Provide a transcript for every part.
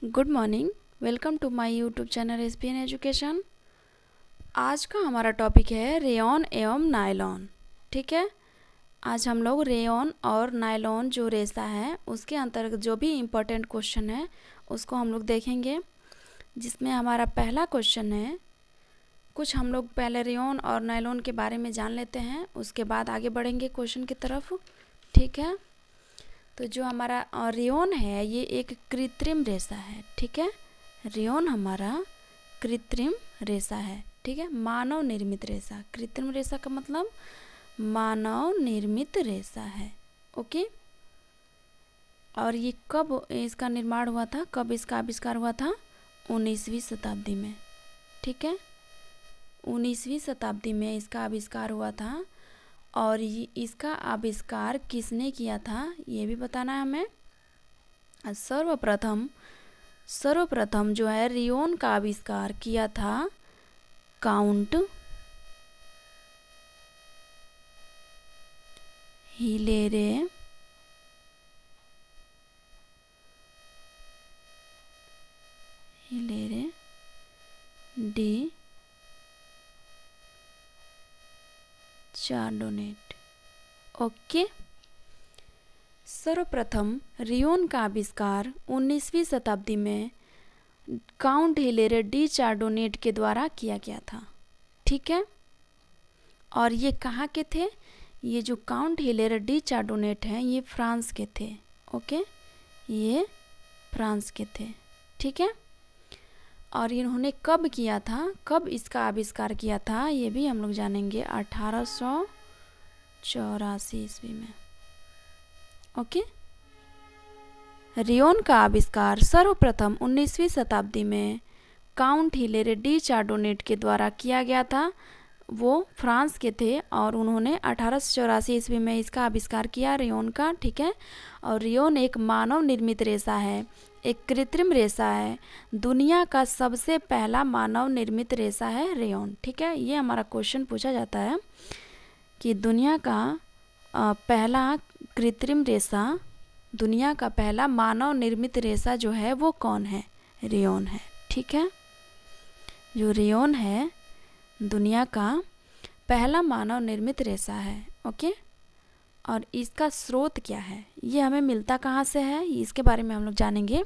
Good morning. Welcome to my YouTube channel SPN education. आज का हमारा टॉपिक है रेयॉन एवं नायलॉन। ठीक है, आज हम लोग रेयॉन और नायलॉन जो रेशा है उसके अंतर्गत जो भी इम्पोर्टेंट क्वेश्चन है उसको हम लोग देखेंगे, जिसमें हमारा पहला क्वेश्चन है, कुछ हम लोग पहले रेयॉन और नायलॉन के बारे में जान लेते हैं, उसके बाद आगे बढ़ेंगे क्वेश्चन की तरफ। ठीक है, तो जो हमारा रेयॉन है ये एक कृत्रिम रेशा है। ठीक है, रेयॉन हमारा कृत्रिम रेशा है। ठीक है, मानव निर्मित रेशा। कृत्रिम रेशा का मतलब मानव निर्मित रेशा है। ओके, और ये कब इसका निर्माण हुआ था, कब इसका आविष्कार हुआ था? 19वीं शताब्दी में। ठीक है, 19वीं शताब्दी में इसका आविष्कार हुआ था। और ये इसका आविष्कार किसने किया था ये भी बताना है हमें। सर्वप्रथम जो है रेयॉन का आविष्कार किया था काउंट हिलेरे डी चार्डोनेट। ओके, सर्वप्रथम रेयॉन का आविष्कार 19वीं शताब्दी में काउंट हिलेरे डी चार्डोनेट के द्वारा किया गया था। ठीक है, और ये कहाँ के थे? ये जो काउंट हिलेरे डी चार्डोनेट हैं ये फ्रांस के थे। ओके, ये फ्रांस के थे। ठीक है, और इन्होंने कब किया था, कब इसका आविष्कार किया था ये भी हम लोग जानेंगे, 1884 ईस्वी में। ओके, रेयॉन का आविष्कार सर्वप्रथम 19वीं शताब्दी में काउंट हिलेरे डी चार्डोनेट के द्वारा किया गया था। वो फ्रांस के थे और उन्होंने 1884 ईस्वी में इसका आविष्कार किया रेयॉन का। ठीक है, और रेयॉन एक मानव निर्मित रेशा है, एक कृत्रिम रेशा है। दुनिया का सबसे पहला मानव निर्मित रेशा है रेयॉन। ठीक है, ये हमारा क्वेश्चन पूछा जाता है कि दुनिया का पहला कृत्रिम रेशा, दुनिया का पहला मानव निर्मित रेशा जो है वो कौन है? रेयॉन है। ठीक है, जो रेयॉन है दुनिया का पहला मानव निर्मित रेशा है। ओके, और इसका स्रोत क्या है, ये हमें मिलता कहाँ से है, इसके बारे में हम लोग जानेंगे।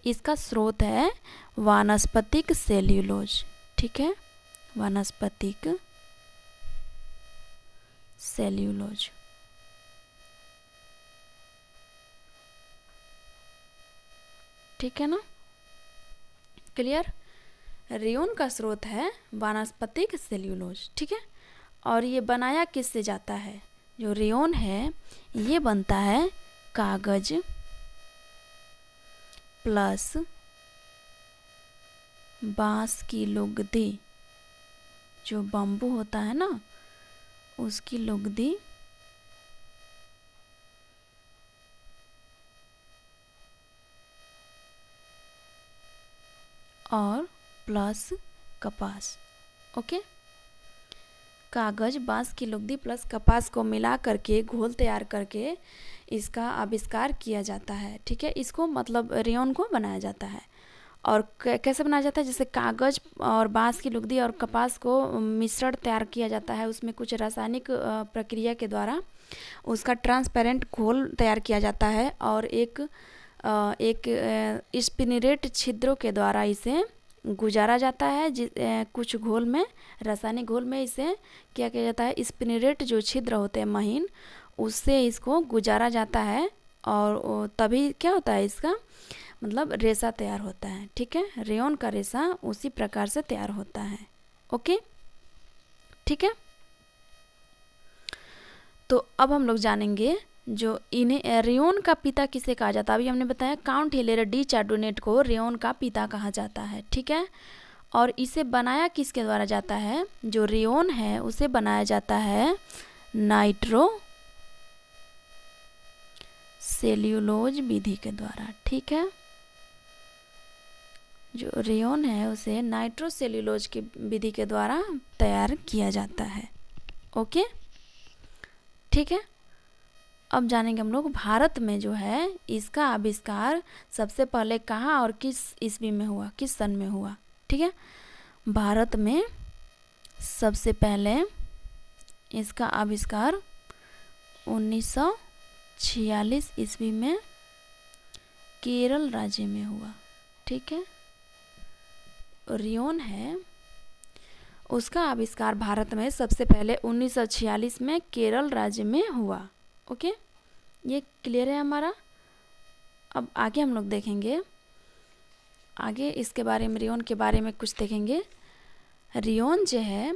इसका स्रोत है वानस्पतिक सेल्यूलोज। ठीक है, वानस्पतिक सेल्यूलोज। ठीक है ना, क्लियर? रेयॉन का स्रोत है वानस्पतिक सेल्यूलोज। ठीक है, और ये बनाया किससे जाता है? जो रेयॉन है ये बनता है कागज प्लस बांस की लुगदी, जो बम्बू होता है ना उसकी लुगदी और प्लस कपास। ओके, कागज, बांस की लुगदी प्लस कपास को मिला करके घोल तैयार करके इसका आविष्कार किया जाता है। ठीक है, इसको मतलब रेयॉन को बनाया जाता है। और कैसे बनाया जाता है? जैसे कागज और बांस की लुगदी और कपास को मिश्रण तैयार किया जाता है, उसमें कुछ रासायनिक प्रक्रिया के द्वारा उसका ट्रांसपेरेंट घोल तैयार किया जाता है और एक स्पिनरेट छिद्रों के द्वारा इसे गुजारा जाता है। कुछ घोल में, रासायनिक घोल में इसे क्या किया जाता है, स्पिनरेट जो छिद्र होते हैं महीन, उससे इसको गुजारा जाता है और तभी क्या होता है, इसका मतलब रेशा तैयार होता है। ठीक है, रेयॉन का रेशा उसी प्रकार से तैयार होता है। ओके, ठीक है, तो अब हम लोग जानेंगे जो इन्हें रेयॉन का पिता किसे कहा जाता है। अभी हमने बताया काउंट हिलेरे डी चार्डोनेट को रेयॉन का पिता कहा जाता है। ठीक है, और इसे बनाया किसके द्वारा जाता है? जो रेयॉन है उसे बनाया जाता है नाइट्रो सेल्यूलोज विधि के द्वारा। ठीक है, जो रेयॉन है उसे नाइट्रो सेल्यूलोज की विधि के द्वारा तैयार किया जाता है। ओके, ठीक है, अब जानेंगे हम लोग भारत में जो है इसका आविष्कार सबसे पहले कहाँ और किस ईस्वी में हुआ, किस सन में हुआ। ठीक है, भारत में सबसे पहले इसका आविष्कार 1946 ईस्वी में केरल राज्य में हुआ। ठीक है, रेयॉन है उसका आविष्कार भारत में सबसे पहले 1946 में केरल राज्य में हुआ। ओके, ये क्लियर है हमारा। अब आगे हम लोग देखेंगे, आगे इसके बारे में, रेयॉन के बारे में कुछ देखेंगे। रेयॉन जो है,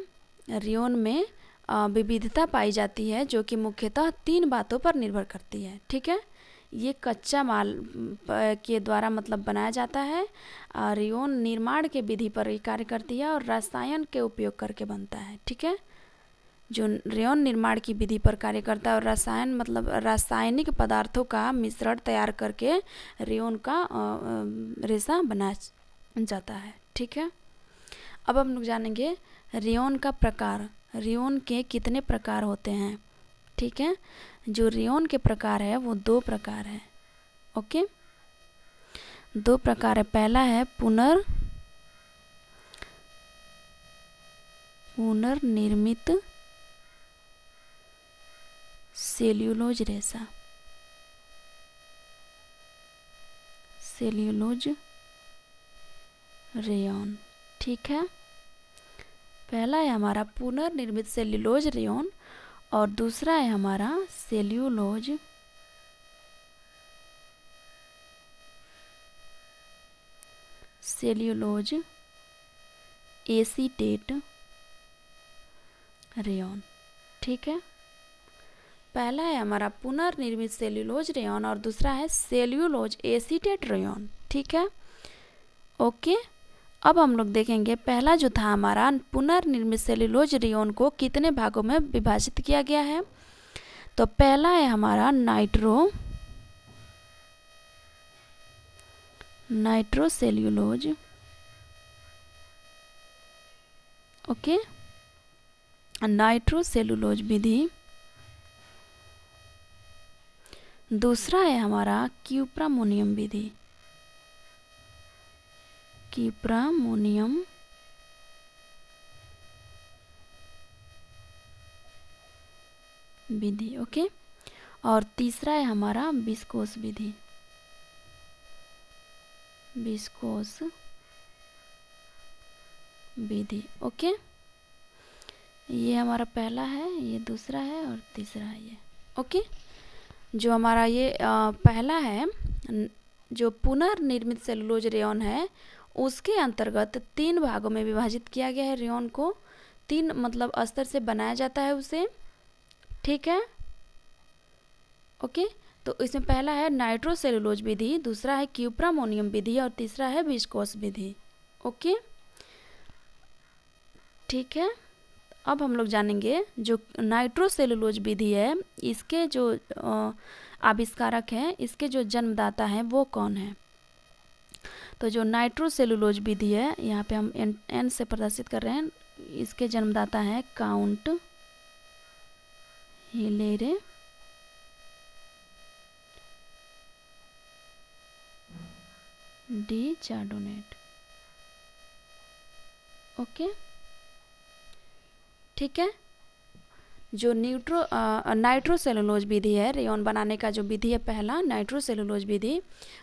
रेयॉन में विविधता पाई जाती है जो कि मुख्यतः 3 बातों पर निर्भर करती है। ठीक है, ये कच्चा माल के द्वारा मतलब बनाया जाता है। रेयॉन निर्माण के विधि पर ही कार्य करती है और रसायन के उपयोग करके बनता है। ठीक है, जो रेयॉन निर्माण की विधि पर कार्य करता है और रसायन मतलब रासायनिक पदार्थों का मिश्रण तैयार करके रेयॉन का रेशा बनाया जाता है। ठीक है, अब हम लोग जानेंगे रेयॉन का प्रकार, रेयॉन के कितने प्रकार होते हैं। ठीक है, जो रेयॉन के प्रकार है वो 2 प्रकार है। ओके, 2 प्रकार है। पहला है पुनर्निर्मित सेल्यूलोज रेशा, सेल्यूलोज रेयॉन। ठीक है, पहला है हमारा पुनर्निर्मित सेल्यूलोज रेयॉन और दूसरा है हमारा सेल्यूलोज एसीटेट रेयॉन। ठीक है, पहला है हमारा पुनर्निर्मित सेल्यूलोज रेयॉन और दूसरा है सेल्यूलोज एसीटेट रेयॉन। ठीक है, ओके। अब हम लोग देखेंगे पहला जो था हमारा पुनर्निर्मित सेल्यूलोज रेयॉन को कितने भागों में विभाजित किया गया है। तो पहला है हमारा nitrocellulose. Okay, nitrocellulose विधि। दूसरा है हमारा क्यूप्रामोनियम विधि, क्यूप्रामोनियम विधि। ओके, और तीसरा है हमारा विस्कोस विधि, विस्कोस विधि। ओके, ये हमारा पहला है, ये दूसरा है और तीसरा है ये। ओके, जो हमारा ये पहला है जो पुनर्निर्मित सेलुलोज रेयॉन है उसके अंतर्गत 3 भागों में विभाजित किया गया है। रेयॉन को 3 मतलब स्तर से बनाया जाता है उसे। ठीक है, ओके। तो इसमें पहला है नाइट्रो सेलुलोज विधि, दूसरा है क्यूप्रामोनियम विधि और तीसरा है विस्कोस विधि। ओके, ठीक है। अब हम लोग जानेंगे जो नाइट्रो सेलुलोज विधि है इसके जो आविष्कारक हैं, इसके जो जन्मदाता हैं वो कौन है। तो जो नाइट्रो सेलुलोज विधि है, यहाँ पे हम एन से प्रदर्शित कर रहे हैं, इसके जन्मदाता है काउंट हिलेरे डी चार्डोनेट। ओके, ठीक है। जो नाइट्रो सेलुलोज विधि है, रेयॉन बनाने का जो विधि है पहला नाइट्रो सेलुलोज विधि,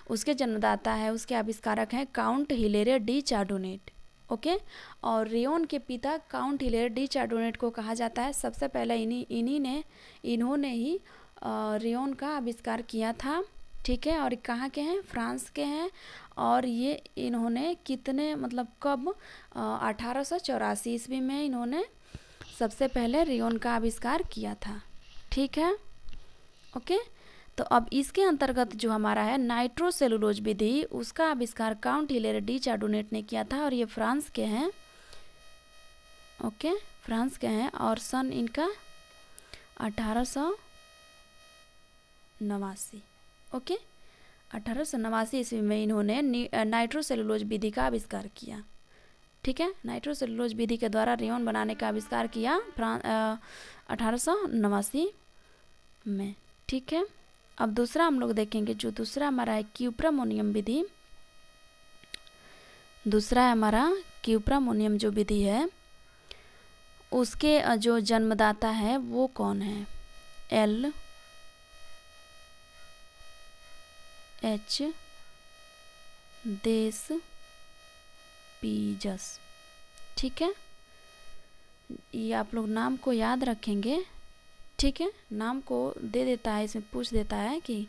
उसके जन्मदाता है, उसके आविष्कारक हैं काउंट हिलेरे डी चार्डोनेट। ओके, और रेयॉन के पिता काउंट हिलेरे डी चार्डोनेट को कहा जाता है सबसे पहले इन्होंने ही रेयॉन का आविष्कार किया था। ठीक है, और कहाँ के हैं, फ्रांस के हैं। और ये इन्होंने कितने मतलब कब 1884 ईस्वी में इन्होंने सबसे पहले रेयॉन का आविष्कार किया था। ठीक है, ओके। तो अब इसके अंतर्गत जो हमारा है नाइट्रो सेलुलोज विधि, उसका आविष्कार काउंट हिलेरे डी चार्डोनेट ने किया था और ये फ्रांस के हैं। ओके, फ्रांस के हैं और सन इनका 1889। ओके, 1889 ईस्वी में इन्होंने नाइट्रो सेलुलोज विधि का आविष्कार किया। ठीक है, नाइट्रो सेलुलोज विधि के द्वारा रेयॉन बनाने का आविष्कार किया 1889 में। ठीक है। अब दूसरा हम लोग देखेंगे, जो दूसरा हमारा है क्यूप्रामोनियम विधि। दूसरा है हमारा क्यूप्रामोनियम जो विधि है, उसके जो जन्मदाता है वो कौन है? एल एच देस पीजस। ठीक है, ये आप लोग नाम को याद रखेंगे। ठीक है, नाम को दे देता है, इसमें पूछ देता है कि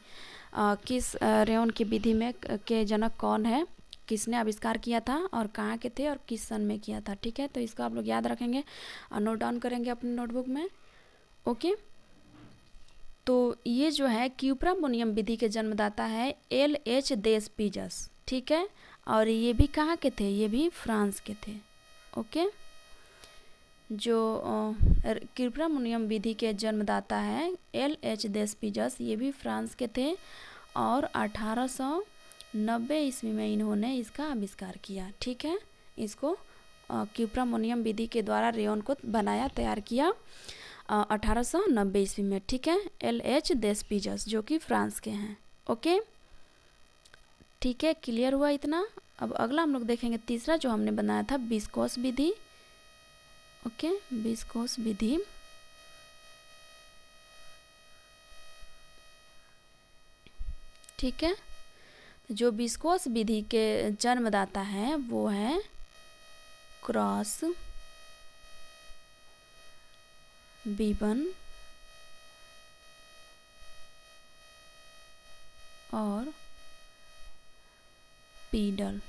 किस रेयॉन की विधि में के जनक कौन है, किसने आविष्कार किया था और कहाँ के थे और किस सन में किया था। ठीक है, तो इसको आप लोग याद रखेंगे और नोट डाउन करेंगे अपने नोटबुक में। ओके, तो ये जो है क्यूप्रामोनियम विधि के जन्मदाता है LH देस पीजस। ठीक है, और ये भी कहाँ के थे? ये भी फ्रांस के थे। ओके, जो क्यूप्रामोनियम विधि के जन्मदाता है LH देस पीजस, ये भी फ्रांस के थे और 1890 ईस्वी में इन्होंने इसका आविष्कार किया। ठीक है, इसको क्यूप्रामोनियम विधि के द्वारा रेयॉन को बनाया, तैयार किया 1890 ईस्वी में। ठीक है, LH देस पीजस जो कि फ्रांस के हैं। ओके, ठीक है, क्लियर हुआ इतना। अब अगला हम लोग देखेंगे, तीसरा जो हमने बनाया था विस्कोस विधि। ओके, विस्कोस विधि। ठीक है, जो विस्कोस विधि के जन्मदाता है वो है क्रॉस बीबन और पीडल।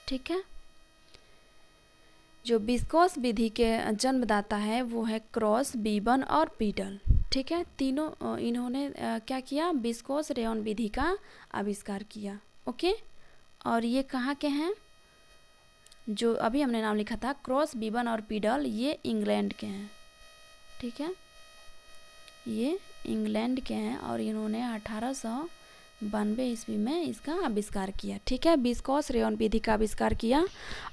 ठीक है, जो विस्कोस विधि के जन्मदाता है वो है क्रॉस बीबन और पीडल। ठीक है, तीनों इन्होंने क्या किया? विस्कोस रेयॉन विधि का आविष्कार किया। ओके, और ये कहाँ के हैं? जो अभी हमने नाम लिखा था क्रॉस बीबन और पीडल, ये इंग्लैंड के हैं। ठीक है, ये इंग्लैंड के हैं और इन्होंने 1892 ईस्वी में इसका आविष्कार किया। ठीक है, विस्कोस रेयॉन विधि का आविष्कार किया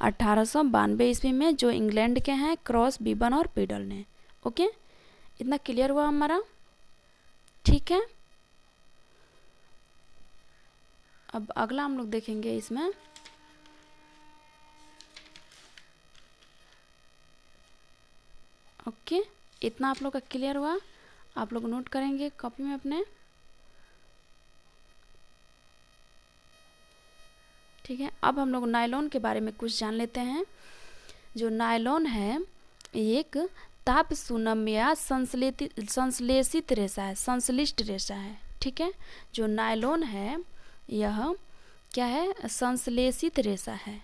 1892 ईस्वी में, जो इंग्लैंड के हैं क्रॉस बीबन और पीडल ने। ओके, इतना क्लियर हुआ हमारा। ठीक है, अब अगला हम लोग देखेंगे इसमें ओके, इतना आप लोग का क्लियर हुआ। आप लोग नोट करेंगे कॉपी में अपने। ठीक है, अब हम लोग नायलॉन के बारे में कुछ जान लेते हैं। जो नायलॉन है एक ताप सुनम या संश्लेषित रेशा है, संश्लिष्ट रेशा है। ठीक है, जो नायलॉन है यह क्या है? संश्लेषित रेशा है।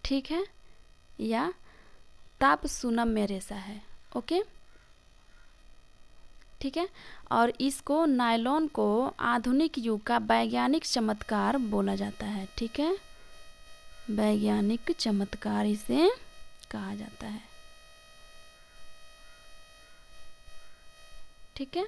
ठीक है, या ताप सुनम्य रेशा है। ओके, ठीक है, और इसको नायलॉन को आधुनिक युग का वैज्ञानिक चमत्कार बोला जाता है। ठीक है, वैज्ञानिक चमत्कार इसे कहा जाता है। ठीक है,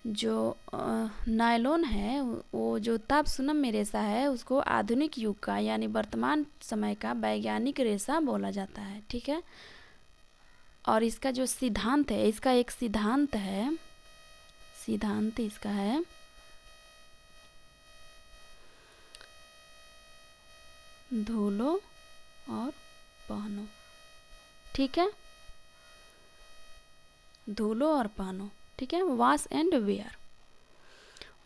जो नायलॉन है वो जो ताप सुनम्य रेशा है उसको आधुनिक युग का यानी वर्तमान समय का वैज्ञानिक रेशा बोला जाता है। ठीक है, और इसका जो सिद्धांत है, इसका एक सिद्धांत है, सिद्धांत इसका है धुलो और पहनो। ठीक है, धुलो और पहनो। ठीक है, wash and wear,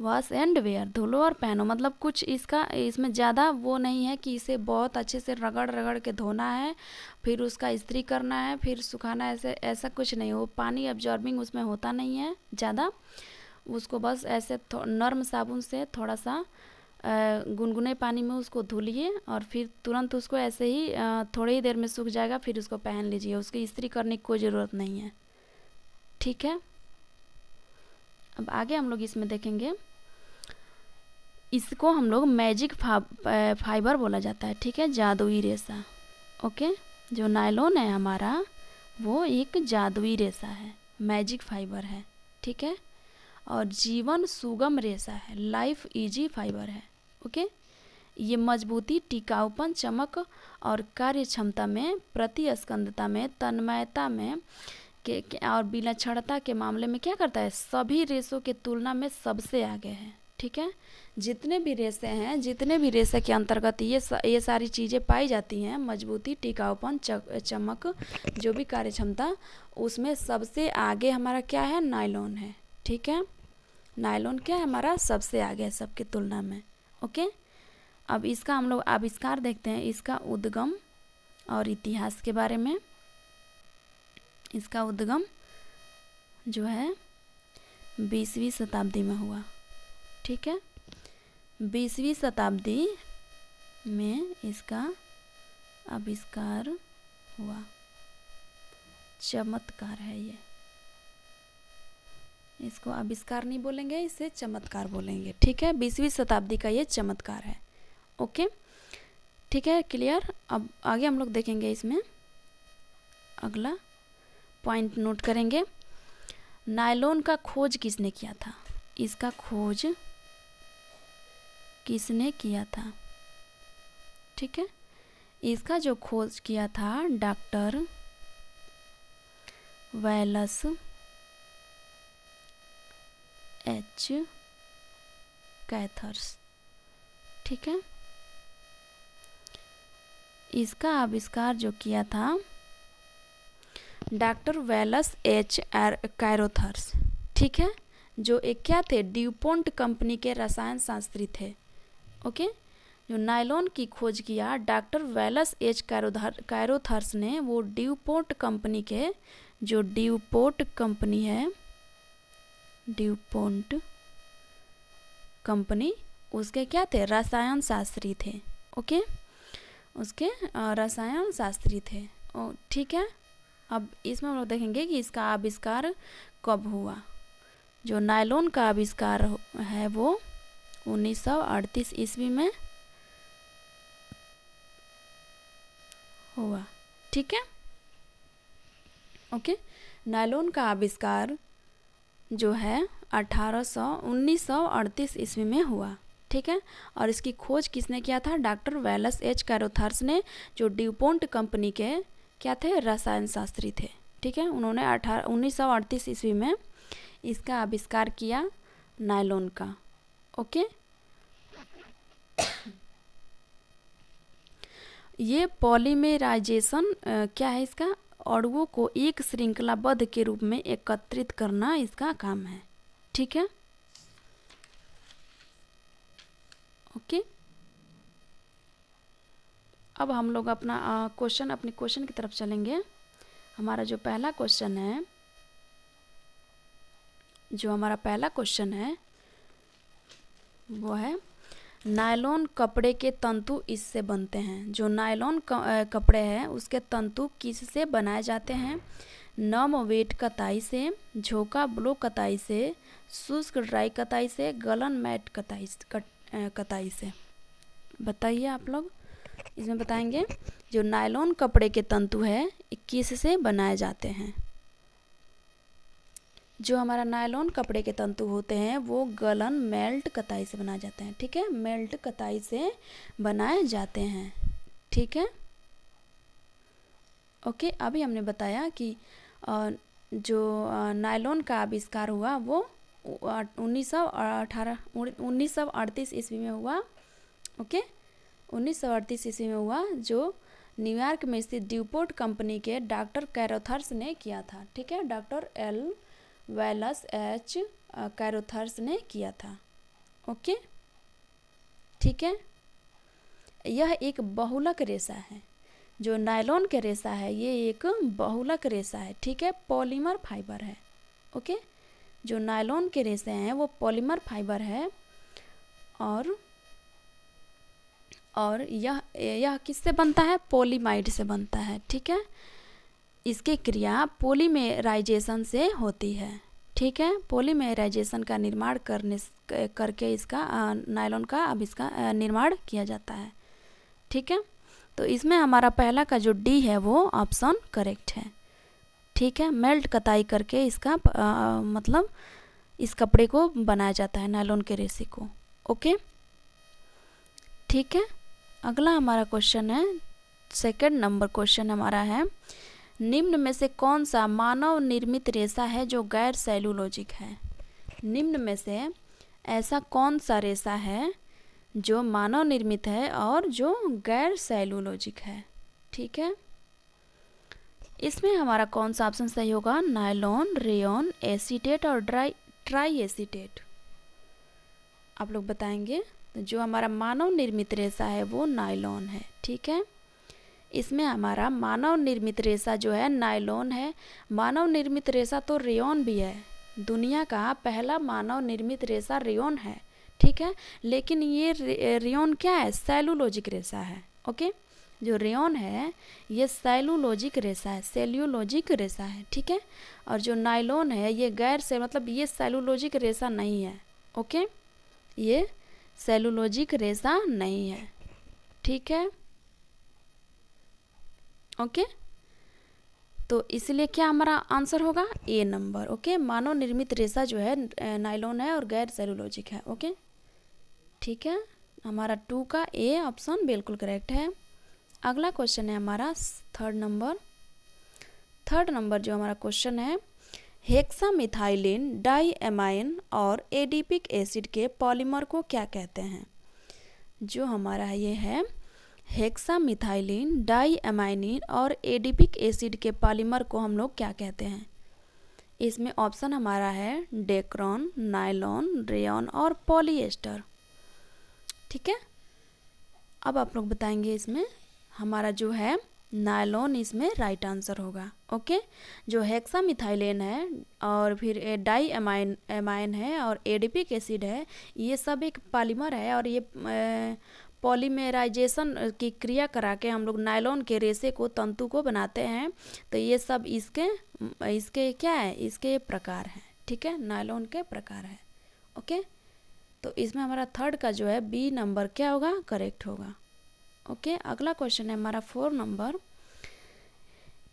wash and wear, धुलो और पहनो। मतलब कुछ इसमें ज़्यादा वो नहीं है कि इसे बहुत अच्छे से रगड़ रगड़ के धोना है, फिर उसका इस्त्री करना है, फिर सुखाना है, ऐसा कुछ नहीं। वो पानी एब्जॉर्बिंग उसमें होता नहीं है ज़्यादा। उसको बस ऐसे नर्म साबुन से थोड़ा सा गुनगुने पानी में उसको धुलिए और फिर तुरंत उसको ऐसे ही थोड़ी ही देर में सूख जाएगा, फिर उसको पहन लीजिए। उसकी इस्त्री करने की कोई ज़रूरत नहीं है। ठीक है, अब आगे हम लोग इसमें देखेंगे, इसको हम लोग मैजिक फाइबर बोला जाता है। ठीक है, जादुई रेशा। ओके, जो नायलॉन है हमारा वो एक जादुई रेशा है, मैजिक फाइबर है। ठीक है, और जीवन सुगम रेशा है, लाइफ इजी फाइबर है। ओके, ये मजबूती, टिकाऊपन, चमक और कार्य क्षमता में, प्रतिस्पंदता में, तन्मयता में, और विलक्षणता के मामले में क्या करता है, सभी रेशों के तुलना में सबसे आगे है। ठीक है, जितने भी रेशे हैं, जितने भी रेशे के अंतर्गत ये सारी चीज़ें पाई जाती हैं, मजबूती, टिकाऊपन, चमक, जो भी कार्य क्षमता, उसमें सबसे आगे हमारा क्या है, नायलॉन है। ठीक है, नायलॉन क्या है हमारा, सबसे आगे है सबकी तुलना में। ओके, अब इसका हम लोग आविष्कार देखते हैं, इसका उद्गम और इतिहास के बारे में। इसका उद्गम जो है 20वीं शताब्दी में हुआ। ठीक है, 20वीं शताब्दी में इसका आविष्कार हुआ। चमत्कार है ये, इसको आविष्कार नहीं बोलेंगे, इसे चमत्कार बोलेंगे। ठीक है, 20वीं शताब्दी का ये चमत्कार है। ओके, ठीक है, क्लियर। अब आगे हम लोग देखेंगे, इसमें अगला पॉइंट नोट करेंगे। नायलॉन का खोज किसने किया था, इसका खोज किसने किया था। ठीक है, इसका जो खोज किया था डॉक्टर वेलस एच कैथर्स। ठीक है, इसका आविष्कार जो किया था डॉक्टर वेलस एच कैरोथर्स। ठीक है, जो एक क्या थे, ड्यूपोंट कंपनी के रसायन शास्त्री थे। ओके, जो नायलॉन की खोज किया डॉक्टर वेलस एच कैरोथर्स ने, वो ड्यूपोंट कंपनी के, जो ड्यूपोंट कंपनी है, ड्यूपोंट कंपनी, उसके क्या थे, रसायन शास्त्री थे। ओके, उसके रसायन शास्त्री थे। ठीक है, अब इसमें हम लोग देखेंगे कि इसका आविष्कार कब हुआ। जो नायलॉन का आविष्कार है वो 1938 ईस्वी में हुआ। ठीक है, ओके, नायलॉन का आविष्कार जो है 1938 ईस्वी में हुआ। ठीक है, और इसकी खोज किसने किया था, डॉक्टर वेलस एच कैरोथर्स ने, जो ड्यूपोंट कंपनी के क्या थे, रसायन शास्त्री थे। ठीक है, उन्होंने 1938 ईस्वी में इसका आविष्कार किया, नायलॉन का। ओके, ये पॉलीमेराइजेशन क्या है, इसका अणुओं को एक श्रृंखलाबद्ध के रूप में एकत्रित करना इसका काम है। ठीक है, ओके, अब हम लोग अपने क्वेश्चन की तरफ चलेंगे। हमारा जो पहला क्वेश्चन है, वो है नायलॉन कपड़े के तंतु इससे बनते हैं। जो नायलॉन कपड़े हैं उसके तंतु किससे बनाए जाते हैं, नम वेट कताई से, झोंका ब्लो कताई से, शुष्क ड्राई कताई से, गलन मैट कताई से। बताइए आप लोग, इसमें बताएंगे जो नायलॉन कपड़े के तंतु है किससे बनाए जाते हैं। जो हमारा नायलॉन कपड़े के तंतु होते हैं वो गलन मेल्ट कताई से बनाए जाते हैं। ठीक है, मेल्ट कताई से बनाए जाते हैं। ठीक है, ओके, अभी हमने बताया कि जो नायलॉन का आविष्कार हुआ वो 1938 ईस्वी में हुआ। ओके, 1938 ईस्वी में हुआ, जो न्यूयॉर्क में स्थित ड्यूपोंट कंपनी के डॉक्टर कैरोथर्स ने किया था। ठीक है, डॉक्टर वेलस एच कैरोथर्स ने किया था। ओके, ठीक है, यह एक बहुलक रेशा है। जो नायलॉन के रेशा है ये एक बहुलक रेशा है। ठीक है, पॉलीमर फाइबर है। ओके, जो नायलॉन के रेशे हैं वो पॉलीमर फाइबर है, और यह किससे बनता है, पॉलीमाइड से बनता है। ठीक है, इसकी क्रिया पॉलीमेराइजेशन से होती है। ठीक है, पॉलीमेराइजेशन का निर्माण करके इसका नायलॉन का आविष्कार निर्माण किया जाता है। ठीक है, तो इसमें हमारा पहला का जो डी है वो ऑप्शन करेक्ट है। ठीक है, मेल्ट कताई करके इसका मतलब इस कपड़े को बनाया जाता है, नायलॉन के रेशे को। ओके, ठीक है, अगला हमारा क्वेश्चन है, सेकंड नंबर क्वेश्चन हमारा है, निम्न में से कौन सा मानव निर्मित रेशा है जो गैर सेलुलोजिक है? निम्न में से ऐसा कौन सा रेशा है जो मानव निर्मित है और जो गैर सेलुलोजिक है? ठीक है, इसमें हमारा कौन सा ऑप्शन सही होगा? नायलॉन, रेयॉन, एसीटेट और ट्राई एसीटेट। आप लोग बताएंगे। तो जो हमारा मानव निर्मित रेशा है वो नायलॉन है। ठीक है, इसमें हमारा मानव निर्मित रेशा जो है नायलॉन है। मानव निर्मित रेशा तो रेयॉन भी है, दुनिया का पहला मानव निर्मित रेशा रेयॉन है। ठीक है, लेकिन ये रेयॉन क्या है? सेलुलोजिक रेशा है। ओके, जो रेयॉन है ये सेलुलोजिक रेशा है, सेल्यूलोजिक रेशा है। ठीक है, और जो नायलॉन है ये गैर से मतलब ये सेलुलोजिक रेशा नहीं है। ओके, ये सेलुलोजिक रेशा नहीं है। ठीक है, ओके, तो इसलिए क्या हमारा आंसर होगा? ए नंबर। ओके, मानव निर्मित रेशा जो है नायलॉन है और गैर सेलुलोजिक है। ओके, ठीक है, हमारा 2 का ए ऑप्शन बिल्कुल करेक्ट है। अगला क्वेश्चन है हमारा थर्ड नंबर जो हमारा क्वेश्चन है, हेक्सामिथाइलिन डाइएमाइन और एडिपिक एसिड के पॉलीमर को क्या कहते हैं? जो हमारा ये है हेक्सामिथाइलिन डाइएमाइन और एडिपिक एसिड के पॉलीमर को हम लोग क्या कहते हैं? इसमें ऑप्शन हमारा है डेक्रॉन, नायलॉन, रेयॉन और पॉलीएस्टर। ठीक है, अब आप लोग बताएंगे। इसमें हमारा जो है नायलॉन इसमें राइट आंसर होगा। ओके, जो हेक्सामिथाइलिन है और फिर डाइएमाइन है और एडिपिक एसिड है, ये सब एक पॉलीमर है और ये पॉलीमेराइजेशन की क्रिया करा के हम लोग नायलॉन के रेशे को, तंतु को बनाते हैं। तो ये सब इसके क्या है? इसके प्रकार हैं। ठीक है, नायलॉन के प्रकार है। ओके, तो इसमें हमारा थर्ड का जो है बी नंबर क्या होगा? करेक्ट होगा। ओके, अगला क्वेश्चन है हमारा 4 नंबर,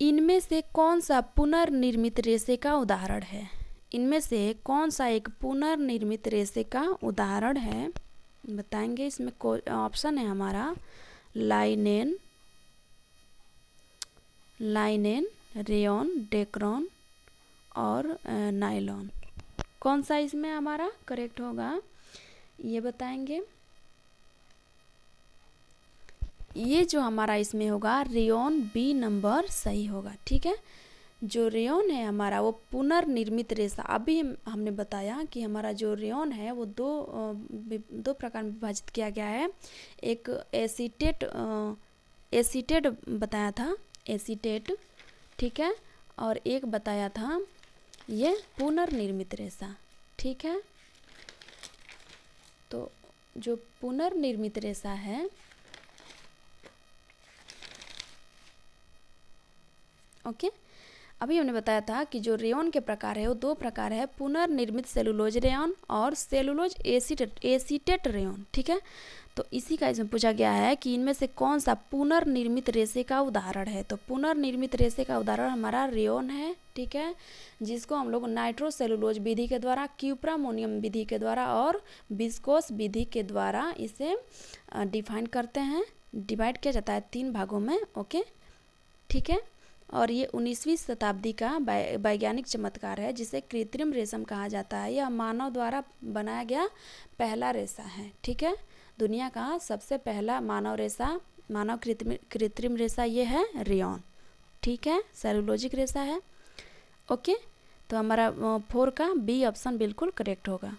इनमें से कौन सा पुनर्निर्मित रेशे का उदाहरण है? इनमें से कौन सा एक पुनर्निर्मित रेशे का उदाहरण है? बताएंगे। इसमें ऑप्शन है हमारा लाइनेन, रेयॉन, डेक्रॉन और नायलॉन। कौन सा इसमें हमारा करेक्ट होगा ये बताएंगे। ये जो हमारा इसमें होगा रेयॉन, बी नंबर सही होगा। ठीक है, जो रेयॉन है हमारा वो पुनर्निर्मित रेशा, अभी हमने बताया कि हमारा जो रेयॉन है वो दो प्रकार में विभाजित किया गया है। एक एसीटेट बताया था, एसीटेट। ठीक है, और एक बताया था ये पुनर्निर्मित रेशा। ठीक है, तो जो पुनर्निर्मित रेशा है, ओके, अभी हमने बताया था कि जो रेयॉन के प्रकार है वो 2 प्रकार है, पुनर्निर्मित सेलुलोज रेयॉन और सेलुलोज एसीटेट रेयॉन। ठीक है, तो इसी का इसमें पूछा गया है कि इनमें से कौन सा पुनर्निर्मित रेशे का उदाहरण है? तो पुनर्निर्मित रेशे का उदाहरण हमारा रेयॉन है। ठीक है, जिसको हम लोग नाइट्रोसेलुलोज विधि के द्वारा, क्यूप्रामोनियम विधि के द्वारा और विस्कोस विधि के द्वारा इसे डिफाइन करते हैं। डिवाइड किया जाता है 3 भागों में। ओके, ठीक है, और ये 19वीं शताब्दी का वैज्ञानिक चमत्कार है जिसे कृत्रिम रेशम कहा जाता है। यह मानव द्वारा बनाया गया पहला रेशा है। ठीक है, दुनिया का सबसे पहला मानव कृत्रिम रेशा ये है रेयॉन। ठीक है, सेलुलोजिक रेशा है। ओके, तो हमारा 4 का बी ऑप्शन बिल्कुल करेक्ट होगा।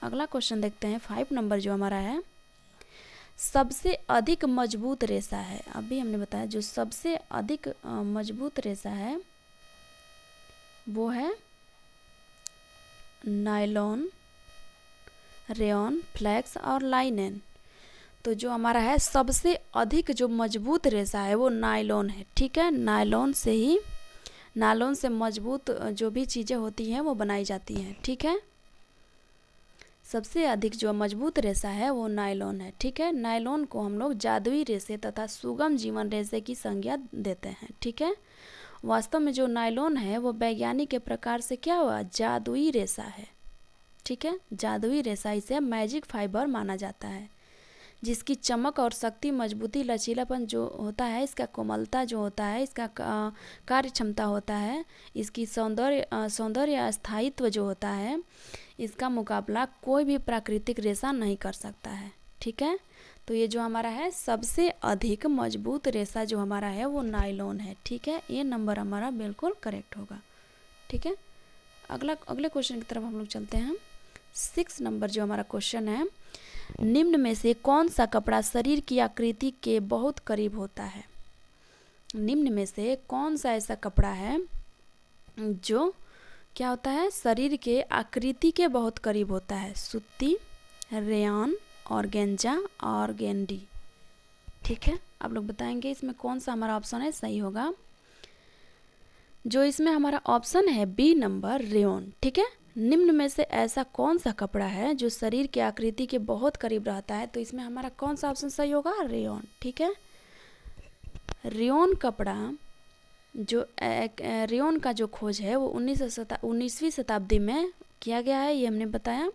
अगला क्वेश्चन देखते हैं 5 नंबर जो हमारा है, सबसे अधिक मजबूत रेशा है। अभी हमने बताया जो सबसे अधिक मजबूत रेशा है वो है नायलॉन, रेयॉन, फ्लैक्स और लाइनेन। तो जो हमारा है सबसे अधिक जो मजबूत रेशा है वो नायलॉन है। ठीक है, नायलॉन से मजबूत जो भी चीज़ें होती हैं वो बनाई जाती हैं। ठीक है, सबसे अधिक जो मजबूत रेशा है वो नायलॉन है। ठीक है, नायलॉन को हम लोग जादुई रेशे तथा सुगम जीवन रेशे की संज्ञा देते हैं। ठीक है, वास्तव में जो नायलॉन है वो वैज्ञानिक के प्रकार से क्या हुआ? जादुई रेशा है। ठीक है, जादुई रेशा, इसे मैजिक फाइबर माना जाता है। जिसकी चमक और शक्ति, मजबूती, लचीलापन जो होता है, इसका कोमलता जो होता है, इसका कार्य क्षमता होता है, इसकी सौंदर्य स्थायित्व जो होता है, इसका मुकाबला कोई भी प्राकृतिक रेशा नहीं कर सकता है। ठीक है, तो ये जो हमारा है सबसे अधिक मजबूत रेशा जो हमारा है वो नायलॉन है। ठीक है, ये नंबर हमारा बिल्कुल करेक्ट होगा। ठीक है, अगले क्वेश्चन की तरफ हम लोग चलते हैं। 6 नंबर जो हमारा क्वेश्चन है, निम्न में से कौन सा कपड़ा शरीर की आकृति के बहुत करीब होता है? निम्न में से कौन सा ऐसा कपड़ा है जो क्या होता है, शरीर के आकृति के बहुत करीब होता है? सूती, रेयॉन, ऑर्गेन्जा, ऑर्गेंडी। ठीक है, आप लोग बताएंगे इसमें कौन सा हमारा ऑप्शन है सही होगा। जो इसमें हमारा ऑप्शन है बी नंबर, रेयॉन। ठीक है, निम्न में से ऐसा कौन सा कपड़ा है जो शरीर की आकृति के बहुत करीब रहता है? तो इसमें हमारा कौन सा ऑप्शन सही होगा? रेयॉन। ठीक है, रेयॉन कपड़ा जो रेयॉन का जो खोज है वो 19वीं शताब्दी में किया गया है, ये हमने बताया।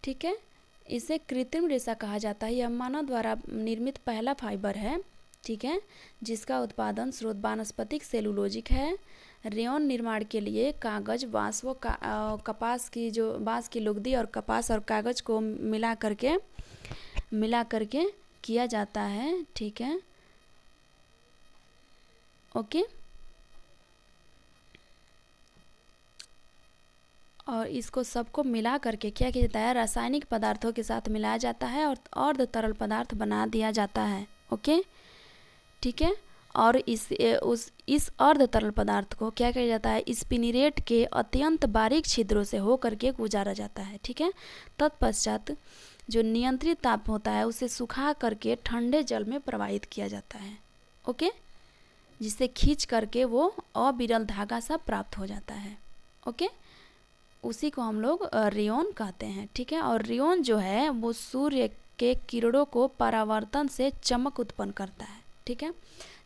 ठीक है, इसे कृत्रिम रेशा कहा जाता है। यह मानव द्वारा निर्मित पहला फाइबर है। ठीक है, जिसका उत्पादन स्रोत वानस्पतिक सेलुलोजिक है। रेयॉन निर्माण के लिए कागज, बांस व कपास की जो बांस की लुगदी और कपास और कागज को मिला करके किया जाता है। ठीक है, ओके, और इसको सबको मिला करके क्या किया जाता है, रासायनिक पदार्थों के साथ मिलाया जाता है और अर्ध तरल पदार्थ बना दिया जाता है। ओके, ठीक है, और इस अर्ध तरल पदार्थ को क्या किया जाता है, स्पिनिरेट के अत्यंत बारीक छिद्रों से हो करके गुजारा जाता है। ठीक है, तत्पश्चात जो नियंत्रित ताप होता है उसे सुखा करके ठंडे जल में प्रवाहित किया जाता है। ओके, जिससे खींच करके वो अविरल धागा सा प्राप्त हो जाता है। ओके, उसी को हम लोग रेयॉन कहते हैं। ठीक है, और रेयॉन जो है वो सूर्य के किरणों को परावर्तन से चमक उत्पन्न करता है। ठीक है,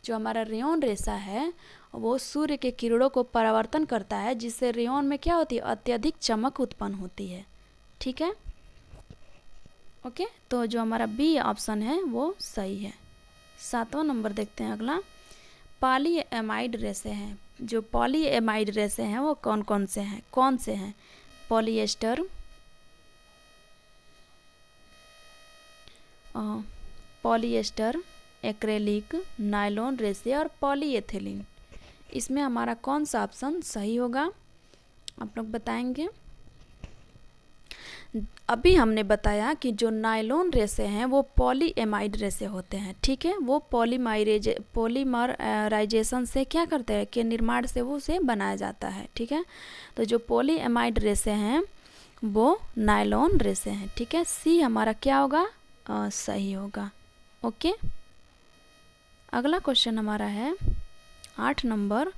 जो हमारा रेयॉन रेशा है वो सूर्य के किरणों को परावर्तन करता है, जिससे रेयॉन में क्या होती है, अत्यधिक चमक उत्पन्न होती है। ठीक है, ओके, तो जो हमारा बी ऑप्शन है वो सही है। 7वां नंबर देखते हैं अगला, पॉलीएमाइड रेशे हैं। जो पॉलीएमाइड रेशे हैं वो कौन से हैं? पॉलिएस्टर, एक्रेलिक, नायलॉन रेशे और पॉलीएथिलीन। इसमें हमारा कौन सा ऑप्शन सही होगा, आप लोग बताएंगे। अभी हमने बताया कि जो नायलॉन रेशे हैं वो पॉलीएमाइड रेशे होते हैं। ठीक है, वो पॉलीमराइजेशन से क्या करते हैं, के निर्माण से वो उसे बनाया जाता है। ठीक है, तो जो पॉलीएमाइड रेशे हैं वो नायलॉन रेशे हैं। ठीक है, सी हमारा क्या होगा, सही होगा। ओके, अगला क्वेश्चन हमारा है 8 नंबर,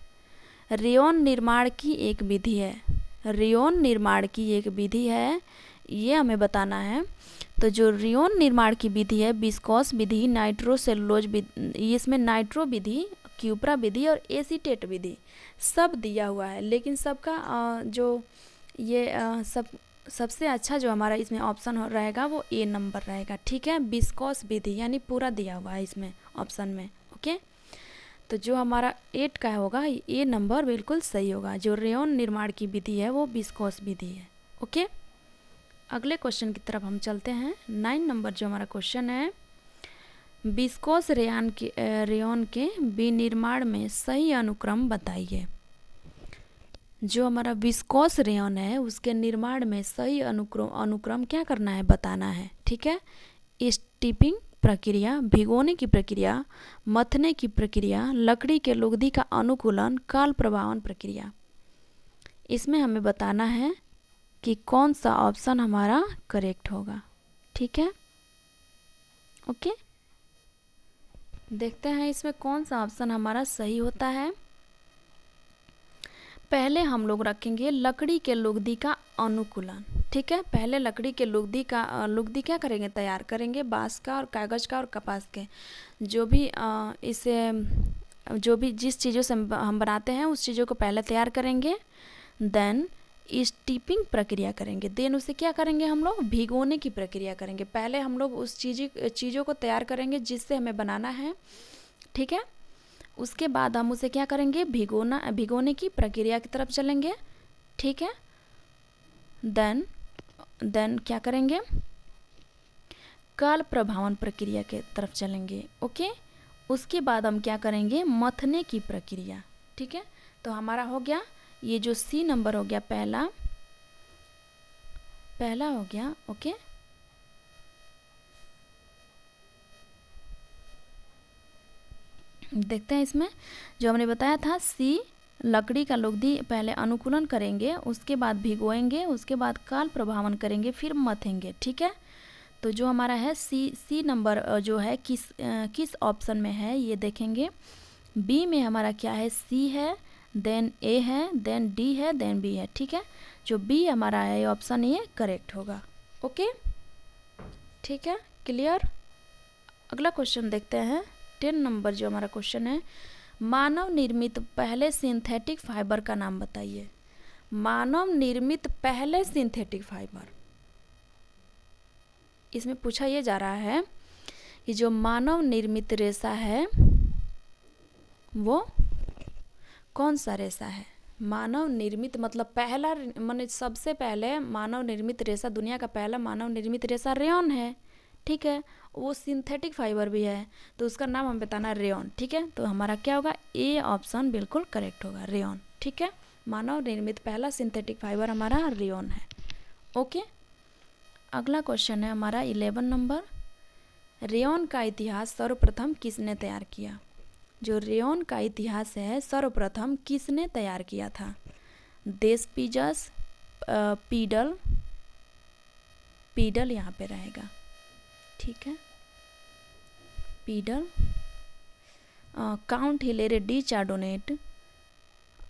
रेयॉन निर्माण की एक विधि है। रेयॉन निर्माण की एक विधि है, ये हमें बताना है। तो जो रेयॉन निर्माण की विधि है, विस्कोस विधि, नाइट्रोसेलुलोज विधि, इसमें नाइट्रो विधि, क्यूप्रा विधि और एसीटेट विधि सब दिया हुआ है, लेकिन सबका जो ये सबसे अच्छा जो हमारा इसमें ऑप्शन रहेगा वो ए नंबर रहेगा। ठीक है, विस्कोस विधि यानी पूरा दिया हुआ है इसमें ऑप्शन में। ओके, तो जो हमारा 8 का होगा ए नंबर बिल्कुल सही होगा। जो रेयॉन निर्माण की विधि है वो विस्कोस विधि है। ओके, अगले क्वेश्चन की तरफ हम चलते हैं। 9 नंबर जो हमारा क्वेश्चन है, विस्कोस रेयॉन के विनिर्माण में सही अनुक्रम बताइए। जो हमारा विस्कोस रेयॉन है उसके निर्माण में सही अनुक्रम क्या करना है, बताना है। ठीक है, स्टीपिंग प्रक्रिया, भिगोने की प्रक्रिया, मथने की प्रक्रिया, लकड़ी के लुगदी का अनुकूलन, काल प्रभावन प्रक्रिया। इसमें हमें बताना है कि कौन सा ऑप्शन हमारा करेक्ट होगा। ठीक है, ओके, देखते हैं इसमें कौन सा ऑप्शन हमारा सही होता है। पहले हम लोग रखेंगे लकड़ी के लुगदी का अनुकूलन। ठीक है, पहले लकड़ी के लुगदी क्या करेंगे, तैयार करेंगे, बांस का और कागज़ का और कपास के, जो भी जिस चीज़ों से हम बनाते हैं उस चीज़ों को पहले तैयार करेंगे। देन स्टीपिंग प्रक्रिया करेंगे, देन उसे क्या करेंगे हम लोग, भिगोने की प्रक्रिया करेंगे। पहले हम लोग उस चीज़ों को तैयार करेंगे जिससे हमें बनाना है, ठीक है। उसके बाद हम उसे क्या करेंगे, भिगोने की प्रक्रिया की तरफ चलेंगे, ठीक है। देन क्या करेंगे, काल प्रभावन प्रक्रिया के तरफ चलेंगे, ओके। उसके बाद हम क्या करेंगे, मथने की प्रक्रिया, ठीक है। तो हमारा हो गया ये जो सी नंबर हो गया, पहला हो गया, ओके। देखते हैं इसमें जो हमने बताया था, सी लकड़ी का लुगदी पहले अनुकूलन करेंगे, उसके बाद भिगोएंगे, उसके बाद काल प्रभावन करेंगे, फिर मथेंगे, ठीक है। तो जो हमारा है सी नंबर जो है किस ऑप्शन में है ये देखेंगे। बी में हमारा क्या है, सी है, देन ए है, देन डी है, देन बी है, ठीक है। जो बी हमारा है ये ऑप्शन ये करेक्ट होगा, ओके, ठीक है, क्लियर। अगला क्वेश्चन देखते हैं, 10 नंबर जो हमारा क्वेश्चन है, मानव निर्मित पहले सिंथेटिक फाइबर का नाम बताइए। मानव निर्मित पहले सिंथेटिक फाइबर, इसमें पूछा ये जा रहा है कि जो मानव निर्मित रेशा है वो कौन सा रेशा है। मानव निर्मित मतलब पहला, माने सबसे पहले मानव निर्मित रेशा, दुनिया का पहला मानव निर्मित रेशा रेयॉन है, ठीक है। वो सिंथेटिक फाइबर भी है, तो उसका नाम हम बताना रेयॉन, ठीक है। तो हमारा क्या होगा, ए ऑप्शन बिल्कुल करेक्ट होगा, रेयॉन, ठीक है। मानव निर्मित पहला सिंथेटिक फाइबर हमारा रेयॉन है, ओके। अगला क्वेश्चन है हमारा 11 नंबर, रेयॉन का इतिहास सर्वप्रथम किसने तैयार किया। जो रेयॉन का इतिहास है सर्वप्रथम किसने तैयार किया था। देस्पिजस, पीडल यहाँ पे रहेगा, ठीक है, पीडल, काउंट हिलेरे डी चार्डोनेट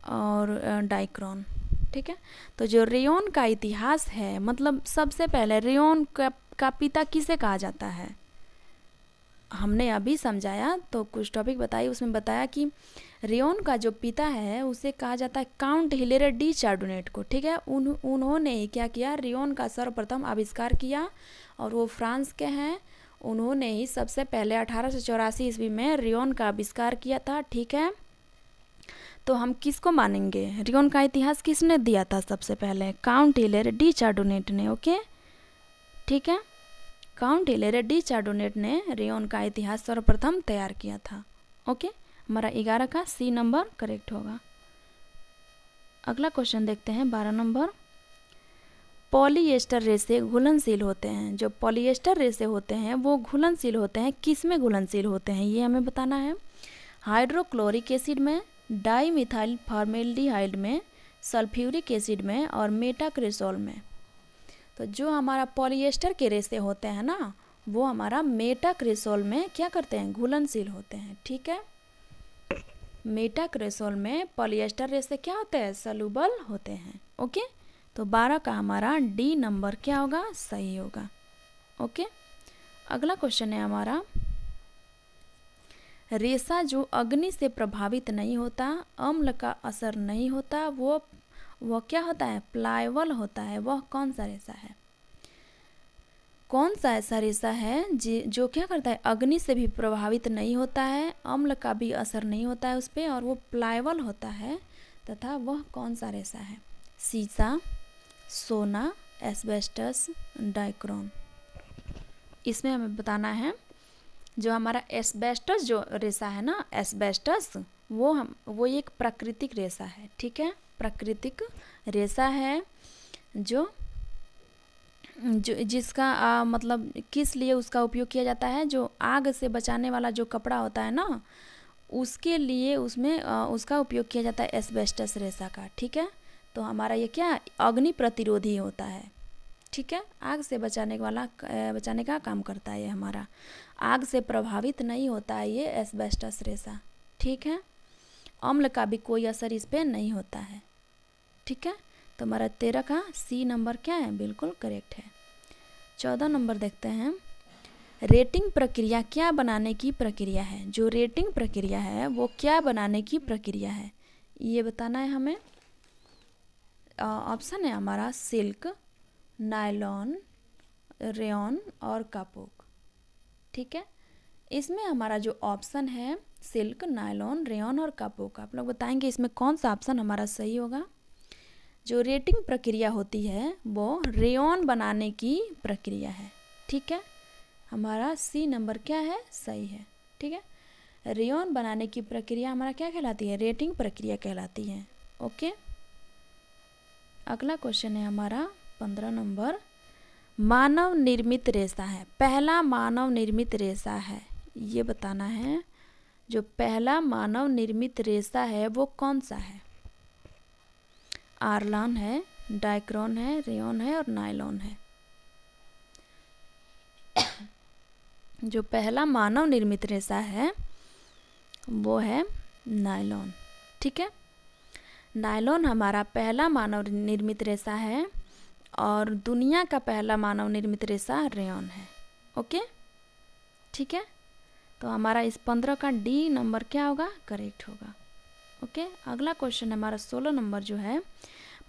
और डाइक्रॉन, ठीक है। तो जो रेयॉन का इतिहास है, मतलब सबसे पहले रेयॉन का पिता किसे कहा जाता है, हमने अभी समझाया, तो कुछ टॉपिक बताई, उसमें बताया कि रेयॉन का जो पिता है उसे कहा जाता है काउंट हिलेरे डी चार्डोनेट को, ठीक है। उन्होंने क्या किया, रेयॉन का सर्वप्रथम आविष्कार किया, और वो फ्रांस के हैं। उन्होंने ही सबसे पहले 1884 ईस्वी में रेयॉन का आविष्कार किया था, ठीक है। तो हम किसको मानेंगे, रेयॉन का इतिहास किसने दिया था सबसे पहले, काउंट हिलेरे डी चार्डोनेट ने, ओके, ठीक है। काउंट हिलेरे डी चार्डोनेट ने रेयॉन का इतिहास सर्वप्रथम तैयार किया था, ओके। हमारा 11 का सी नंबर करेक्ट होगा। अगला क्वेश्चन देखते हैं 12 नंबर, पॉलीएस्टर रेशे घुलनशील होते हैं। जो पॉलीएस्टर रेशे होते हैं वो घुलनशील होते हैं, किस में घुलनशील होते हैं ये हमें बताना है। हाइड्रोक्लोरिक एसिड में, डाईमिथाइल फॉर्मेल्डिहाइड में, सल्फ्यूरिक एसिड में और मेटाक्रेसोल में। तो जो हमारा पॉलीएस्टर के रेशे होते हैं ना, वो हमारा मेटाक्रेसोल में क्या करते हैं, घुलनशील होते हैं, ठीक है। मेटाक्रेसोल में पॉलीएस्टर रेशे क्या होते हैं, सॉल्युबल होते हैं, ओके। तो 12 का हमारा डी नंबर क्या होगा, सही होगा, ओके। अगला क्वेश्चन है हमारा, रेशा जो अग्नि से प्रभावित नहीं होता, अम्ल का असर नहीं होता, वो क्या होता है, प्लायबल होता है, वह कौन सा रेशा है। कौन सा ऐसा रेशा है जो क्या करता है, अग्नि से भी प्रभावित नहीं होता है, अम्ल का भी असर नहीं होता है उस पर, और वो प्लायबल होता है, तथा वह कौन सा रेशा है। सीसा, सोना, एस्बेस्टस, डाइक्रॉन। इसमें हमें बताना है जो हमारा एस्बेस्टस जो रेशा है ना, एस्बेस्टस वो एक प्राकृतिक रेशा है, ठीक है। प्राकृतिक रेशा है जो जिसका मतलब किस लिए उसका उपयोग किया जाता है, जो आग से बचाने वाला जो कपड़ा होता है ना, उसके लिए उसमें उसका उपयोग किया जाता है एस्बेस्टस रेशा का, ठीक है। तो हमारा ये क्या, अग्नि प्रतिरोधी होता है, ठीक है। आग से बचाने का काम करता है ये हमारा, आग से प्रभावित नहीं होता है ये एस्बेस्टस रेशा, ठीक है। अम्ल का भी कोई असर इस पर नहीं होता है, ठीक है। तो हमारा 13 का सी नंबर क्या है, बिल्कुल करेक्ट है। 14 नंबर देखते हैं, रेटिंग प्रक्रिया क्या बनाने की प्रक्रिया है। जो रेटिंग प्रक्रिया है वो क्या बनाने की प्रक्रिया है, ये बताना है हमें। ऑप्शन है हमारा सिल्क, नायलॉन, रेयॉन और कपूक। ठीक है, इसमें हमारा जो ऑप्शन है सिल्क, नायलॉन, रेयॉन और कपूक, आप लोग बताएंगे इसमें कौन सा ऑप्शन हमारा सही होगा। जो रेटिंग प्रक्रिया होती है वो रेयॉन बनाने की प्रक्रिया है। ठीक है, हमारा सी नंबर क्या है, सही है। ठीक है, रेयॉन बनाने की प्रक्रिया हमारा क्या कहलाती है, रेटिंग प्रक्रिया कहलाती है। ओके, अगला क्वेश्चन है हमारा 15 नंबर, मानव निर्मित रेशा है, पहला मानव निर्मित रेशा है, ये बताना है। जो पहला मानव निर्मित रेशा है वो कौन सा है। आर्लान है, डाइक्रॉन है, रेयॉन है और नायलॉन है। जो पहला मानव निर्मित रेशा है वो है नायलॉन। ठीक है, नायलॉन हमारा पहला मानव निर्मित रेशा है और दुनिया का पहला मानव निर्मित रेशा रेयॉन है। ओके, ठीक है, तो हमारा इस 15 का डी नंबर क्या होगा, करेक्ट होगा। ओके, अगला क्वेश्चन हमारा 16 नंबर जो है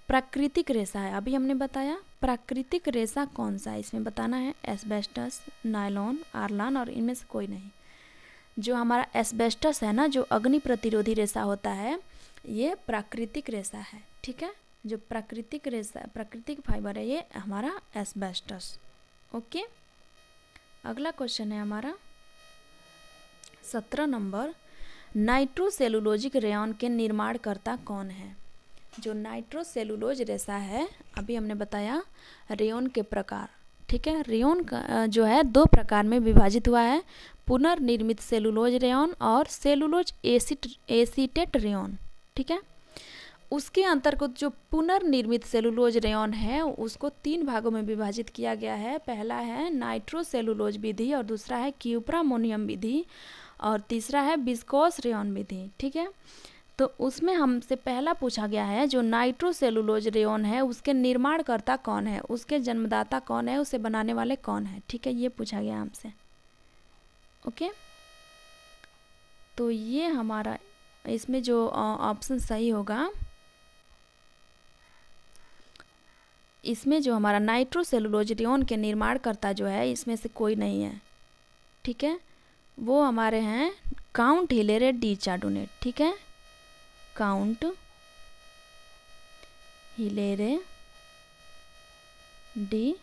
प्राकृतिक रेशा है। अभी हमने बताया प्राकृतिक रेशा कौन सा है, इसमें बताना है एस्बेस्टस, नायलॉन, आर्लान और इनमें से कोई नहीं। जो हमारा एस्बेस्टस है ना, जो अग्नि प्रतिरोधी रेशा होता है, ये प्राकृतिक रेशा है। ठीक है, जो प्राकृतिक रेशा, प्राकृतिक फाइबर है ये हमारा एस्बेस्टस। ओके, अगला क्वेश्चन है हमारा 17 नंबर, नाइट्रोसेलुलोजिक रेयॉन के निर्माणकर्ता कौन है। जो नाइट्रोसेलुलोज रेशा है, अभी हमने बताया रेयॉन के प्रकार। ठीक है, रेयॉन का जो है 2 प्रकार में विभाजित हुआ है, पुनर्निर्मित सेलुलोज रेयॉन और सेलुलोज एसीटेट रेयॉन। ठीक है, उसके अंतर्गत जो पुनर्निर्मित सेलुलोज रेयॉन है उसको 3 भागों में विभाजित किया गया है। पहला है नाइट्रोसेलुलोज विधि और दूसरा है क्यूप्रामोनियम विधि और तीसरा है विस्कोस रेयॉन विधि। ठीक है, तो उसमें हमसे पहला पूछा गया है जो नाइट्रोसेलुलोज रेयॉन है उसके निर्माणकर्ता कौन है, उसके जन्मदाता कौन है, उसे बनाने वाले कौन है। ठीक है, ये पूछा गया हमसे। ओके, तो ये हमारा इसमें जो ऑप्शन सही होगा, इसमें जो हमारा नाइट्रोसेलुलोज रेयॉन के निर्माणकर्ता जो है इसमें से कोई नहीं है। ठीक है, वो हमारे हैं काउंट हिलेरे डी चार्डोनेट। ठीक है, काउंट हिलेरे डी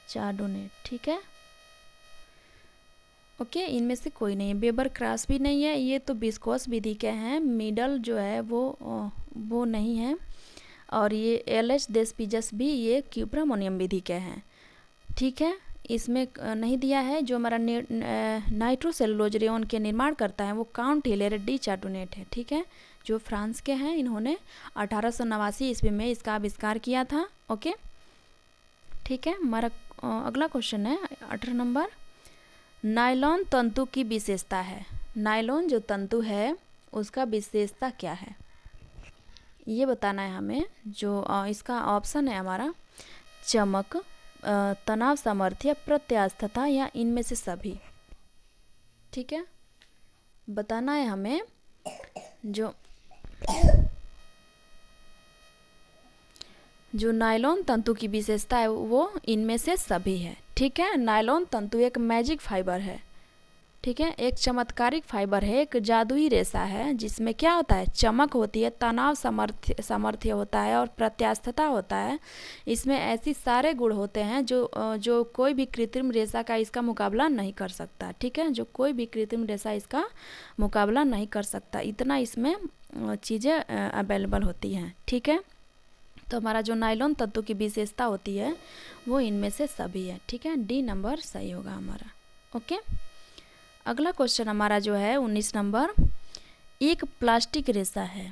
चार्डोनेट। ठीक है, ओके, इनमें से कोई नहीं है। वेबर क्रॉस भी नहीं है, ये तो विस्कोस विधि के हैं। मिडल जो है वो नहीं है और ये एलएच देस्पिजस भी ये क्यूप्रामोनियम विधि के हैं। ठीक है, इसमें नहीं दिया है। जो हमारा नाइट्रोसेलुलोज रेयॉन के निर्माण करता है वो काउंट हिलेरे डी चार्डोनेट है। ठीक है, जो फ्रांस के हैं, इन्होंने 1889 ईस्वी में इसका आविष्कार किया था। ओके, ठीक है, हमारा अगला क्वेश्चन है 18 नंबर, नायलॉन तंतु की विशेषता है। नायलॉन जो तंतु है उसका विशेषता क्या है, ये बताना है हमें। जो इसका ऑप्शन है हमारा चमक, तनाव सामर्थ्य, प्रत्यास्थता या इनमें से सभी। ठीक है, बताना है हमें। जो नायलॉन तंतु की विशेषता है वो इनमें से सभी है। ठीक है, नायलॉन तंतु एक मैजिक फाइबर है। ठीक है, एक चमत्कारिक फाइबर है, एक जादुई रेशा है जिसमें क्या होता है, चमक होती है, तनाव सामर्थ्य होता है और प्रत्यास्थता होता है। इसमें ऐसी सारे गुण होते हैं जो कोई भी कृत्रिम रेशा का इसका मुकाबला नहीं कर सकता। ठीक है, जो कोई भी कृत्रिम रेशा इसका मुकाबला नहीं कर सकता, इतना इसमें चीज़ें अवेलेबल होती हैं। ठीक है, तो हमारा जो नायलॉन तत्व की विशेषता होती है वो इनमें से सभी है। ठीक है, डी नंबर सही होगा हमारा। ओके, अगला क्वेश्चन हमारा जो है 19 नंबर, एक प्लास्टिक रेशा है।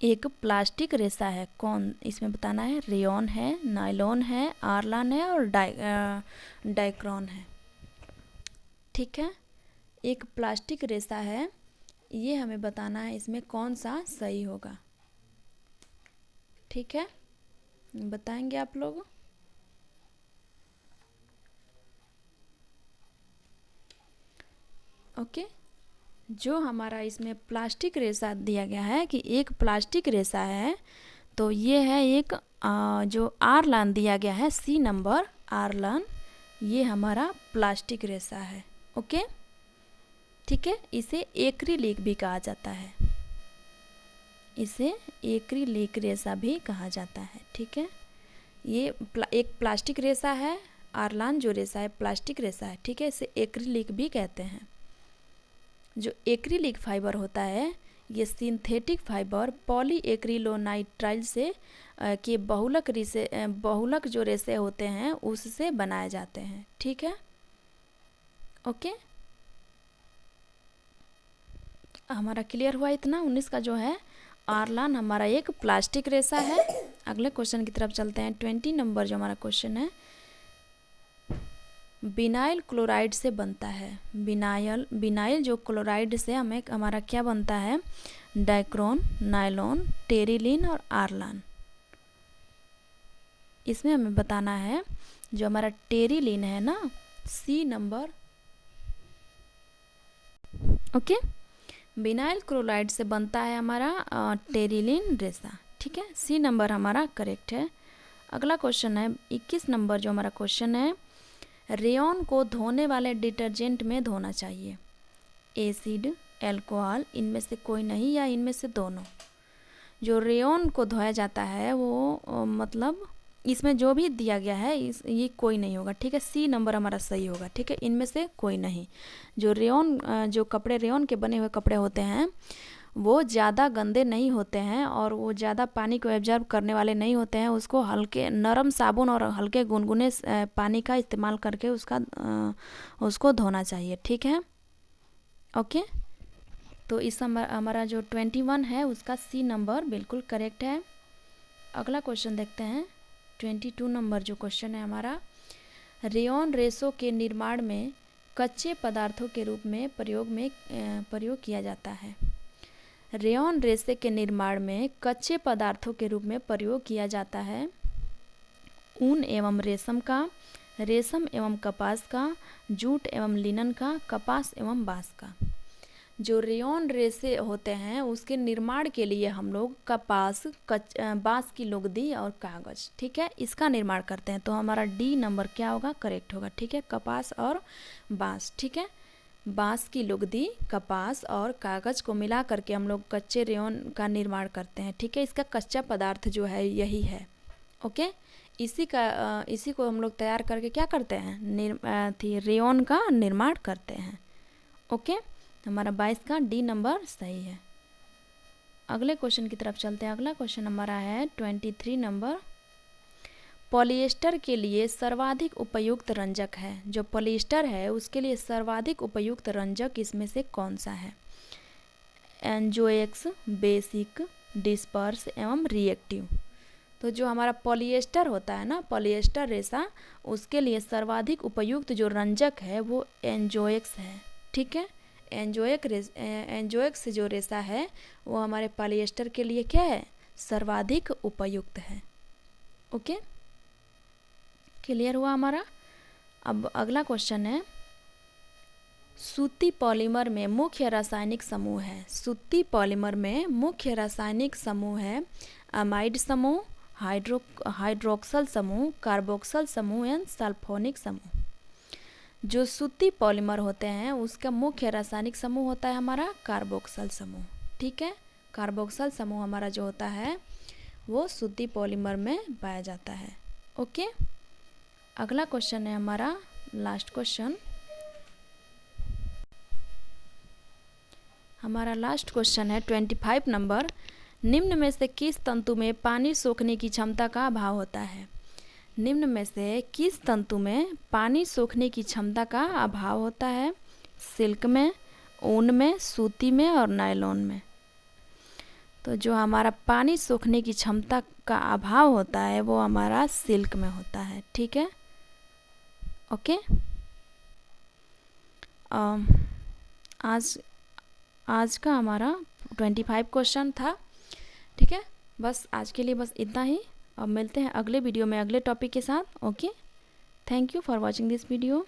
एक प्लास्टिक रेशा है कौन, इसमें बताना है रेयॉन है, नायलॉन है, आर्लान है और डाइक्रॉन है। ठीक है, एक प्लास्टिक रेशा है, ये हमें बताना है इसमें कौन सा सही होगा। ठीक है, बताएंगे आप लोग। ओके, जो हमारा इसमें प्लास्टिक रेशा दिया गया है कि एक प्लास्टिक रेशा है, तो ये है एक जो आरलान दिया गया है, सी नंबर आरलान, ये हमारा प्लास्टिक रेशा है। ओके, ठीक है। इसे एक्रिलिक भी कहा जाता है, इसे एक्रिलिक रेशा भी कहा जाता है। ठीक है, ये एक प्लास्टिक रेशा है, आरलान जो रेशा है प्लास्टिक रेशा है। ठीक है, इसे एक्रिलिक भी कहते हैं। जो एक्रिलिक फाइबर होता है ये सिंथेटिक फाइबर पॉलीएक्रिलोनाइट्राइल से के बहुलक जो रेशे होते हैं उससे बनाए जाते हैं। ठीक है, ओके, हमारा क्लियर हुआ इतना। 19 का जो है आरलान हमारा एक प्लास्टिक रेशा है। अगले क्वेश्चन की तरफ चलते हैं। 20 नंबर जो हमारा क्वेश्चन है, विनाइल क्लोराइड से बनता है। विनाइल जो क्लोराइड से हमारा क्या बनता है, डाइक्रोन, नायलॉन, टेरिलीन और आरलान। इसमें हमें बताना है जो हमारा टेरिलीन है ना, C number, okay, vinyl chloride से बनता है हमारा टेरिलीन रेशा। ठीक है, सी नंबर हमारा करेक्ट है। अगला क्वेश्चन है 21 नंबर जो हमारा क्वेश्चन है, रेयॉन को धोने वाले डिटर्जेंट में धोना चाहिए। एसिड, एल्कोहल, इनमें से कोई नहीं या इनमें से दोनों। जो रेयॉन को धोया जाता है वो मतलब इसमें जो भी दिया गया है ये कोई नहीं होगा। ठीक है, सी नंबर हमारा सही होगा। ठीक है, इनमें से कोई नहीं। जो रेयॉन जो कपड़े रेयॉन के बने हुए कपड़े होते हैं वो ज़्यादा गंदे नहीं होते हैं और वो ज़्यादा पानी को एब्जॉर्ब करने वाले नहीं होते हैं। उसको हल्के नरम साबुन और हल्के गुनगुने पानी का इस्तेमाल करके उसको धोना चाहिए। ठीक है, ओके, तो इस हमारा जो 21 है उसका सी नंबर बिल्कुल करेक्ट है। अगला क्वेश्चन देखते हैं। 22 नंबर जो क्वेश्चन है हमारा, रेयॉन रेशों के निर्माण में कच्चे पदार्थों के रूप में प्रयोग किया जाता है। रेयॉन रेशे के निर्माण में कच्चे पदार्थों के रूप में प्रयोग किया जाता है ऊन एवं रेशम का, रेशम एवं कपास का, जूट एवं लिनन का, कपास एवं बांस का। जो रेयॉन रेशे होते हैं उसके निर्माण के लिए हम लोग कपास, बांस की लुगदी और कागज, ठीक है, इसका निर्माण करते हैं। तो हमारा डी नंबर क्या होगा, करेक्ट होगा। ठीक है, कपास और बांस। ठीक है, बांस की लुगदी, कपास और कागज़ को मिला करके हम लोग कच्चे रेयॉन का निर्माण करते हैं। ठीक है, इसका कच्चा पदार्थ जो है यही है। ओके, इसी को हम लोग तैयार करके क्या करते हैं, रेयॉन का निर्माण करते हैं। ओके, हमारा 22 का डी नंबर सही है। अगले क्वेश्चन की तरफ चलते हैं। अगला क्वेश्चन हमारा है 23 नंबर, पॉलिएस्टर के लिए सर्वाधिक उपयुक्त रंजक है। जो पॉलिएस्टर है उसके लिए सर्वाधिक उपयुक्त रंजक इसमें से कौन सा है, एंजोएक्स, बेसिक, डिस्पर्स एवं रिएक्टिव। तो जो हमारा पॉलिएस्टर होता है ना, पॉलिएस्टर रेशा, उसके लिए सर्वाधिक उपयुक्त जो रंजक है वो एंजोएक्स है। ठीक है, एंजोएक्स जो रेशा है वो हमारे पॉलिएस्टर के लिए क्या है, सर्वाधिक उपयुक्त है। ओके, क्लियर हुआ हमारा। अब अगला क्वेश्चन है, सूती पॉलीमर में मुख्य रासायनिक समूह है। सूती पॉलीमर में मुख्य रासायनिक समूह है अमाइड समूह, हाइड्रोक्सल समूह, कार्बोक्सल समूह एवं सल्फोनिक समूह। जो सूती पॉलीमर होते हैं उसका मुख्य रासायनिक समूह होता है हमारा कार्बोक्सल समूह। ठीक है, कार्बोक्सल समूह हमारा जो होता है वो सूती पॉलीमर में पाया जाता है। ओके, अगला क्वेश्चन है हमारा लास्ट क्वेश्चन। हमारा लास्ट क्वेश्चन है 25 नंबर, निम्न में से किस तंतु में पानी सोखने की क्षमता का अभाव होता है। निम्न में से किस तंतु में पानी सोखने की क्षमता का अभाव होता है, सिल्क में, ऊन में, सूती में और नायलॉन में। तो जो हमारा पानी सोखने की क्षमता का अभाव होता है वो हमारा सिल्क में होता है। ठीक है, ओके, आज का हमारा 25 क्वेश्चन था। ठीक है, बस आज के लिए बस इतना ही। अब मिलते हैं अगले वीडियो में अगले टॉपिक के साथ। Okay, thank you for watching this video.